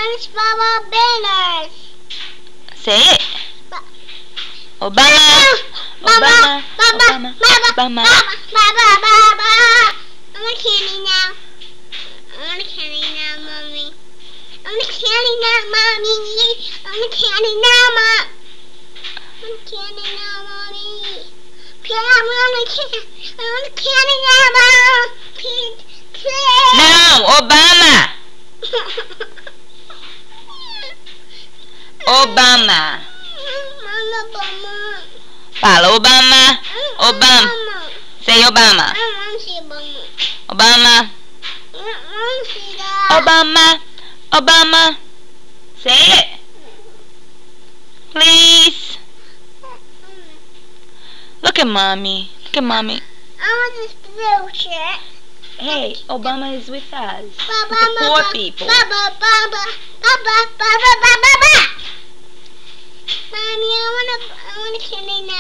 SpongeBob banners. Say it. Obama. Obama. Obama. Obama. Obama. I'm a candy now. I'm a candy now, mommy. I'm a candy now, mommy. I'm a candy now, mom. I'm a candy now, mommy. I'm a candy now, mom. No, Obama. Obama. Fala Obama. Obama. Say Obama. Obama. Obama. Obama. Say it. Please. Look at mommy. Look at mommy. I want this blue shirt. Hey, Obama is with us. With Baba, the poor people. Baba. Mommy, I want a candy now.